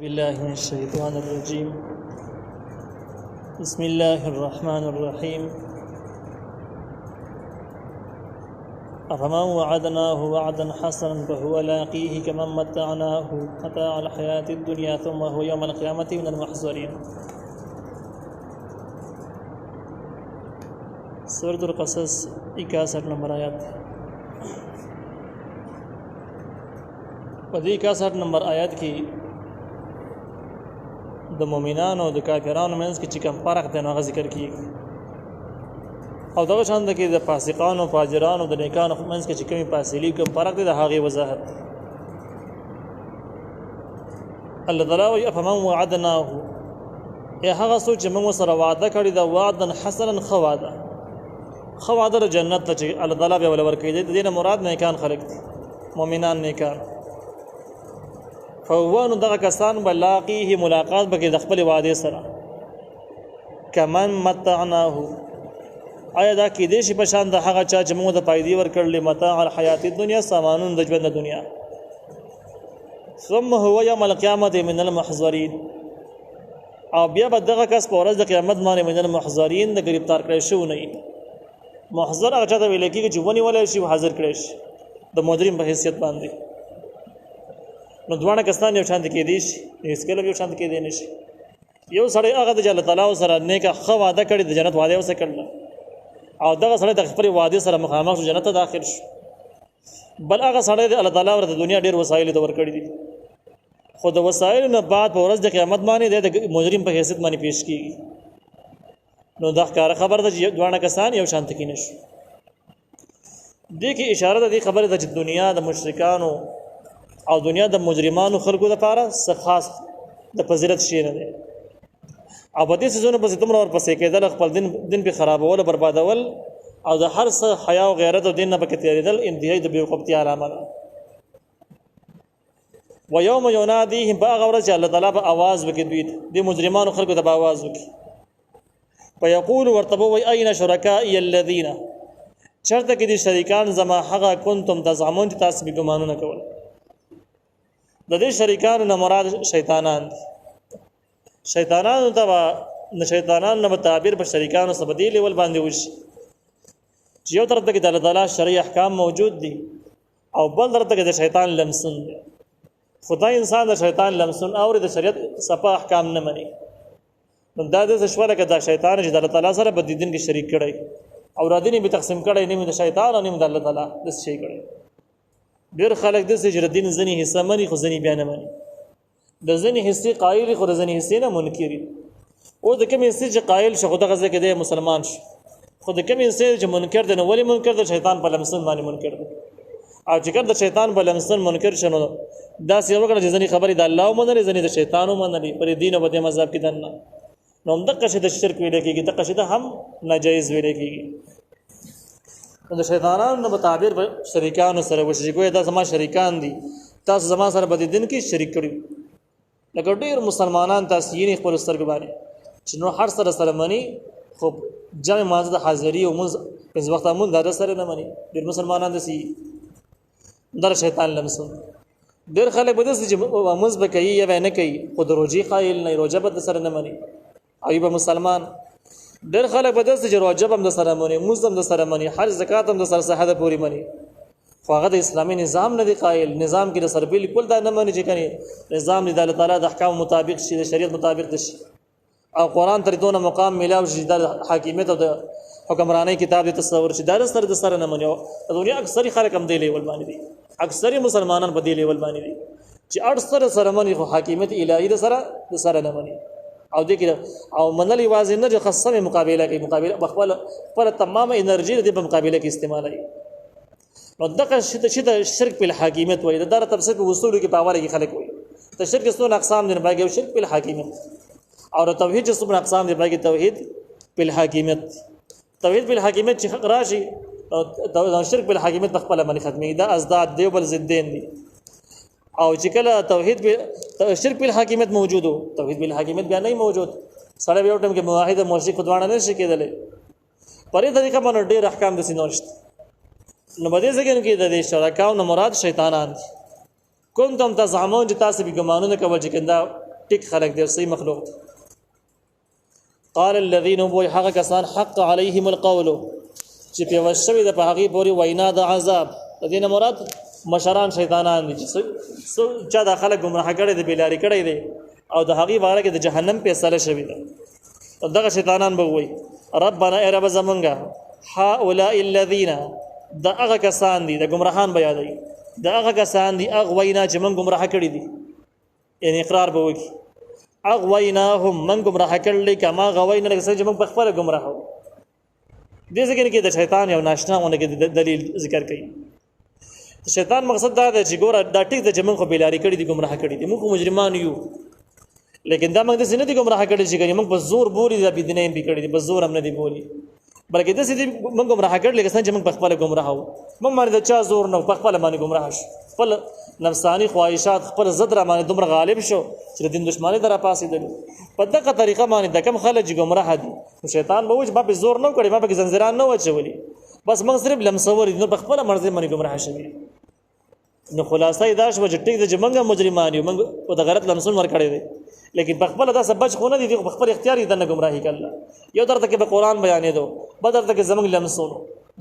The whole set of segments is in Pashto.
بالله من الشيطان الرجيم. بسم الله الرحمن الرحيم. أفمن وعدناه وعدا حسنا فهو لاقيه كمن متعناه متاع الحياة الدنيا ثم هو يوم القيامة من المحضرين. سورة القصص 61 نمبر آیات. په دې 61 نمبر آیات کې د مؤمنانو او د کافرانو منځ کې چې کوم فرق دی نو هغه ذکر کیږي، او دغه شان د کې د فاسقانو فاجرانو د نیکانو منځ کې چې کومې فاصلې کوم فرق دی د هغې وضاحت. الله تعالی وایي افمن وعدناه، ای هغه څوک چې موږ سره وعده کړې ده وعدا حسنا، ښه وعده، ښه وعده د جنت ته چې الله تعالی بیا ول ورکوي. د دې نه مراد نیکان خلک دي، مؤمنان نیکان. فهو نو دغه کسان به لاقیه ملاقات بکې د خپل وعدې سره. کمن متعناه، آیا دا کېدای شي په شان د هغه چا چې موږ د فایدې ورکړلې متاع الحیات الدنیا، سامانون د ژوند د دنیا. ثم هو یوم القیامة من المحضرین، او بیا به دغه کس په ورځ د قیامت باندې من المحضرین د ګرفتار کړی شوی نه وي. محضر هغه چا ته ویل کېږي چې ونیولی شي او حاضر کړی شي د مجرم په حیثیت باندې. نو دواړه کسان یو شان کېدی شي، هېڅکله یو شان کېدی نه شي. یو سړی هغه د الله تعالی سره نیکه ښه وعده کړې، د جنت وعده ورسره کړله، او دغه سړی د خپلې وعدې سره مخامخ شو، جنت ته داخل شو. بل هغه سړی د الله تعالی ورته د دنیا ډېر وسایل ته ورکړي دي، خو د وسایلو نه بعد په ورځ د قیامت باندې د مجرم په حیثیت باندې پیش کېږي. نو دا ښکاره خبره ده چې دواړه کسان یو شان کې نه شو. دې کې اشاره ده دې خبرې ته چې دنیا د مشرکانو او دنیا د مجرمانو خلکو لپاره څه خاص د فضیلت شی نه دی، او په دې سيزونو پسې دومره ورپسې کېدل، خپل دین په خرابول او بربادول، او د هر څه حیا او غیرت او دین نه پکې تېرېدل انتهایی د بېوقفتیا علامه ده. ویوم ینادیهم، په هغه ورځ چې الله تعالی به آواز وکړي دوی ته، دې مجرمانو خلکو ته به آواز وکړي. فیقول ورته به وایي این شرکائي الذین، چېرته کې دي شریکان زما هغه کنتم تزعمون چې تاسو به ګمانونه کول. د دې شریکانو نه مراد شیطانان دي. شیطانانو ته نه شیطانانو نه تعبیر په شریکانو سره بدی لیول باندې وشي چې یو طرف ته کې د الله تعالی شرعي احکام موجود دي، او بل طرف ته کې د شیطان لمسون دي. خدای انسان د شیطان لمسون او د شریعت صفه احکام نه مني. نو دا د شوړه کې د شیطان چې د الله تعالی سره په دین کې شریک کړي، او را دي نه به تقسیم کړي، نه د شیطان او نه د الله تعالی د شي کړي. ډېر خلک د سجدین ځنی حصہ مني، خو ځنی بیان مني. د ځنی حصے قائل، خو د ځنی حصے نه منکر. او د کوم حصے چې قائل شو خدای غزه کې د مسلمان شو، خو د کوم حصے چې منکر دی نو ولی منکر د شیطان په لمسون باندې منکر دی. او چې کله د شیطان په لمسون منکر شنو دا سی وګړه چې ځنی خبرې د الله ومنلې، ځنی د شیطانو منلې، پر دین او د مذهب کې دنه نو دغه شی د شرک ویل کېږي، دغه شی د هم ناجایز ویل کېږي. د شیطانانو په تعبیر شریکانو سره وشي کوی دا زما شریکان دي، تاسو زما سره په دین کې شریک کړی. لکه ډېر مسلمانان تاسو یې خپل سترګې باندې چې نو هر سره مني، خو جمع مازه د حاضری او موږ په وخت مون دا سره نه مني. ډېر مسلمانان دي در شیطان لمسون. ډېر خلک به داسې چې موږ به کوي یا نه کوي، خو د روزي قائل نه، روزه به سره نه مني، او به مسلمان. ډېر خلک به داسې چې روزه هم د سره مني، موږ هم د سره مني، حج زکات هم د سره صحه پوری مني، خو هغه د اسلامي نظام نه دی قائل. نظام کې د سر بالکل دا نه مني چې کني نظام د الله تعالی د احکام مطابق شي، د شریعت مطابق شي، او قران تر دونه مقام ملاو شي د حاکمیت او د حکمرانی کتاب د تصور شي، دا سره د سره نه مني. او دنیا اکثری خلک هم دی لیول باندې دي، اکثری مسلمانان په دی لیول باندې دي چې اړ سره مني، خو حاکمیت الهی د سره نه مني. او دې کې او منلي واځي نه چې خاصه مقابله کوي، مقابله بخپل پر تمامه انرژي د په مقابله کې استعمالوي. نو دغه شته شرک په حاکمیت وایي، د دار تفسیر په اصول کې په حواله کې خلک وایي ته شرک څو اقسام دي، باقي او شرک په حاکمیت، او توحید څو اقسام دي، باقي توحید په حاکمیت. توحید په حاکمیت چې حق راشي، او شرک په حاکمیت خپل باندې ختمي. دا ازداد دی بل ضدین دي. او چې کله توحید په شرک په حاکمیت موجود وو، توحید په حاکمیت بیا نه موجود، سره یو ټیم کې موحد او مشرک خدوانه نه شي کېدلی. پرې طریقه باندې ډېر احکام د سينوشت. نو بده ځکه کې د شرکاو نه مراد شیطانان دي. کنتم تزعمون چې تاسو به ګمانونه کول چې کنده ټیک خلق دی صحیح مخلوق دی. قال الذين بو حق کسان حق عليهم القول چې په وشوي د په هغه پوری وینا د عذاب د دې نه مراد مشران شیطانان دي چې چا د خلک گمراه کړي دي بیلاری کړي دي او د هغه باره کې د جهنم فیصله شوی ده. دغه شیطانان به وي ربنا ای رب زمونږه هؤلاء الذين د هغه کسان دي د گمراهان به یادوي د هغه کسان دي اغوینا چې من گمراه کړي دي یعنی اقرار به وکړي اغویناهم من گمراه کړل کما غوینا لکه چې من په خپل گمراه وو. دې ځکه کې د شیطان یو ناشناونه کې دلیل ذکر کړي. شیطان مقصد دا دی چې ګوره دا ټیک ده چې موږ خو بیلاری کړي دي گمراه کړي دي موږ مجرمان یو لیکن دا موږ د سینې دي گمراه کړي چې موږ په زور بولی د بيدینه به کړي دي په زور هم نه دي بولی بلکې د سې موږ گمراه کړي لکه څنګه چې موږ په خپل گمراه وو موږ باندې د چا زور نه په خپل باندې گمراه شو خپل نفسانی خواهشات خپل زدر باندې دومره غالب شو چې د دین دشمنی درا پاسې دي په دغه طریقه باندې د کم خلک گمراه دي. شیطان به وځي په زور نه کړي په زنجیران نه وچولي بس موږ صرف لمسور دي په خپل مرزي باندې گمراه شوي. نو خلاصې دا شو چې ټیک د جمنګ مجرمان یو موږ په د غلط لمسون ور کړی دي لیکن په خپل دا سبج خو نه دي په خپل اختیار دي د گمراهي کړل. یو درته کې به قران بیانې دو بدر ته کې زمنګ لمسون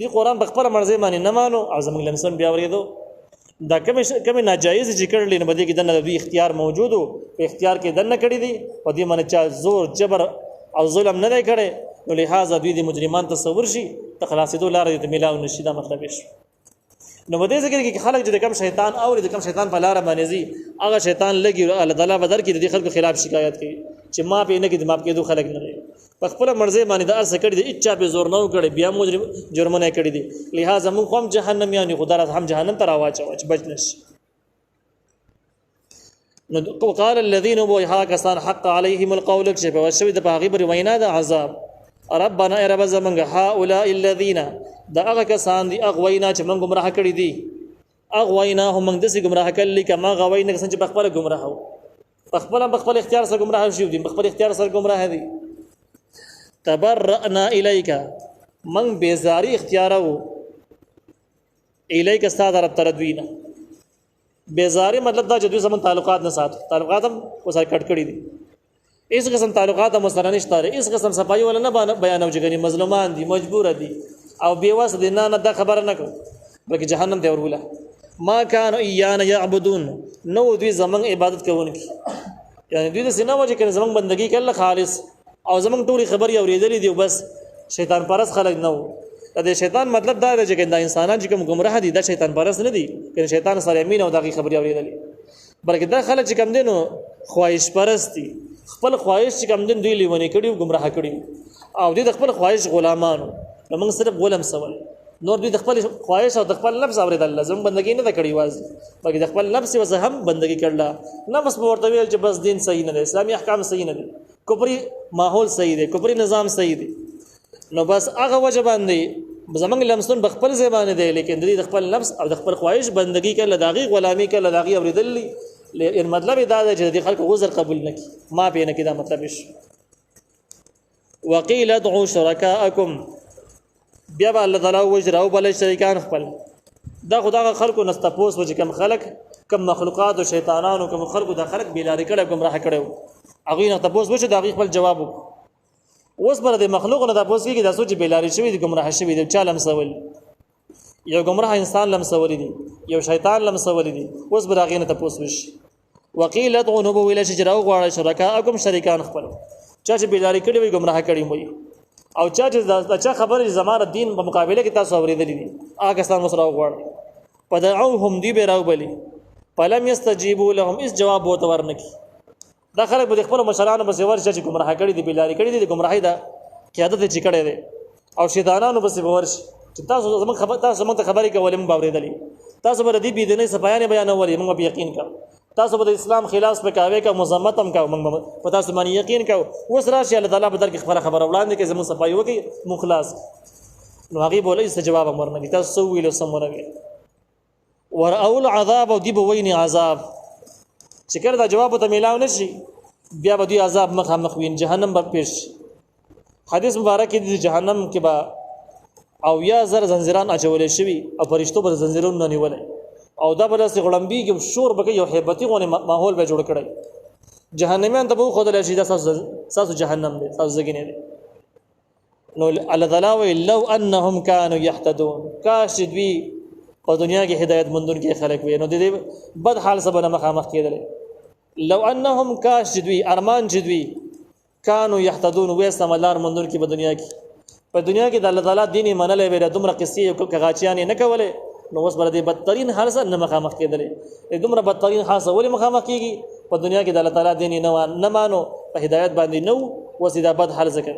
دي قران په خپل مرزي باندې نه مانو او زمنګ لمسون بیا ورېدو دا کوم ناجایز ذکر لین بده کې د دوی اختیار موجود او په اختیار کې دنه کړی دي او دې باندې چا زور جبر او ظلم نه کړي نو لہذا دوی د مجرمان تصور شي تخلاصېدو لار دې ملاو نشي دا مطلب شي. نو بده ذکر کې خلک چې کم شیطان او د کم شیطان په لار باندې زی هغه شیطان لګي الله تعالی بدر کې د خلکو خلاف شکایت کوي چې ما په نه کې د ماپ کې دوه خلک نه په خپل مرزي باندې د ارس کړي د اچا په زور نه کړي بیا مجرم جرمونه کړي دي لہذا موږ هم جهنم یعنی خدای هم جهنم ته راواچو چې بچ نشي. نو قال الذين بو كسان حق عليهم القول چې په وشوي د باغي بر وینا د عذاب ربنا ای رب زمنګ هؤلاء الذين دا هغه کسان دي اغوینا چې موږ گمراه کړي دي اغوینا هم موږ دسي گمراه کړل کما غوینا څنګه چې بخبره گمراه وو بخبل اختیار سره گمراه شي دي بخبل اختیار سره گمراه دي. تبرأنا الیک من بیزاری اختیارو الیک استاد رب تردوینا بیزاری مطلب دا چې دوی زمون تعلقات نه ساتو تعلقات هم وسای کټ کړی دي اس قسم تعلقات هم سره نشته اس قسم صفای ولا نه بیانو چې غني مظلومان دي مجبور دي او بیواس دي نه دا خبره نه کو بلکې جهنم ته ورغله. ما كانوا ايانا يعبدون نو دوی زمون عبادت کوونکی یعنی دوی د سینه وجه کې زمون بندگی کله خالص او زمون ټولي خبري اورېدلې دي بس شیطان پرست خلک نه وو د شیطان مطلب دا دی چې د انسانان چې کوم گمراه دي دا شیطان پرست نه دي کنه شیطان سره امین او دغه خبري اورېدلې بلکې دا خلک چې کوم دي نو خواهش پرست دي خپل خواهش چې کوم دي دوی لیونی کړي گمراه کړي او دوی د خپل خواهش غلامانو موږ صرف غلام سوال نور دوی د خپل خواهش او د خپل نفس اورېدل لازم بندگی نه کړي واز بلکې د خپل نفس وسه هم بندگی کړل نفس ورته ویل چې بس دین صحیح نه دی اسلامي احکام صحیح نه دي کفري ماحول صحیح دی کفري نظام صحیح دی نو بس هغه وجه باندې زمنګ لمسون بخپل زبانه دی لیکن د خپل نفس او د خپل خواهش بندگی کړل داغي غلامی کړل داغي اوریدل ان مطلب دا دی چې د خلکو غوزر قبول نکي ما به نه کدا مطلب شي. وقيل ادعوا شركاءكم بیا به الله تعالی وجراو بل شریکان خپل دا خدای خلکو نستپوس وجه کم خلق کم مخلوقات او شیطانانو کم خلکو د خلق بیلاری کړه گمراه کړو هغه نه تاسو وشه دا خپل جواب اوس بر د مخلوق نه تاسو کې د سوچ بیلاری شوی د گمراه شوی د چا لمسول یو گمراه انسان لمسول دي یو شیطان لمسول دي اوس بر هغه نه تاسو وشه. وقيل ادعوا نبو الى شجراو غواړه شرکاءکم شریکان خپل چا چې بیلاری کړي وي گمراه کړي وي او چا چې دا چا خبره زماره دین په مقابله کې تاسو اوریدلې دي هغه ستاسو مسره غواړي پدعوهم دی به راوبلی فلم يستجيبوا لهم اس جواب وته ورنکي دا خلک به خپل مشرانو په سیور چې گمراه کړي دي بیلاری کړي دي گمراهي دا قیادت چې کړي دي او شیطانانو په سیور چې تاسو زموږ خبر تاسو موږ ته خبرې کولې موږ اوریدلې تاسو به دې بيدنه سپایانه بیانولې موږ به یقین کړو تاسو به اسلام خلاف پکاوي کا مزمت هم کا موږ په تاسو باندې یقین کړو اوس راشي الله تعالی به درک خبره وړاندې کې زموږ صفای وکي مخلص نو هغه بولې څه جواب امرنه تاسو ویلو سمونه ورأول عذاب او دی به ویني عذاب چې کړه دا جواب ته ملاو نشي بیا به دی عذاب مخ وین جهنم به پیش حدیث مبارک دی جهنم کې با او یا زر زنجیران اچولې شوی او فرشتو پر زنجیرونو نه نیولې او دا بل سي غړمبي کې شور بګي یو hebat غونې ماحول به جوړ کړی جهنميان ته به خدای شي دا تاسو جهنم دی تاسو زګینه دی نو الله تعالی وی لو انهم كانوا يهتدون کاش دوی په دنیا کې هدایت مندون کې خلق وي نو د دې بد حال سبا مخامخ کېدل لو انهم کاش دوی ارمان دوی كانوا يهتدون ويستملار مندون کې په دنیا کې د الله تعالی دین منلې ویره دومره قصې او کغاچیان نه کوله نو اوس بر دې بدترین حال سره نه مخامخ کېدل دومره بدترین حال سره ولې مخامخ کېږي په دنیا کې د الله تعالی دین نه مانو په هدایت باندې نو وسیدا بد حال ذکر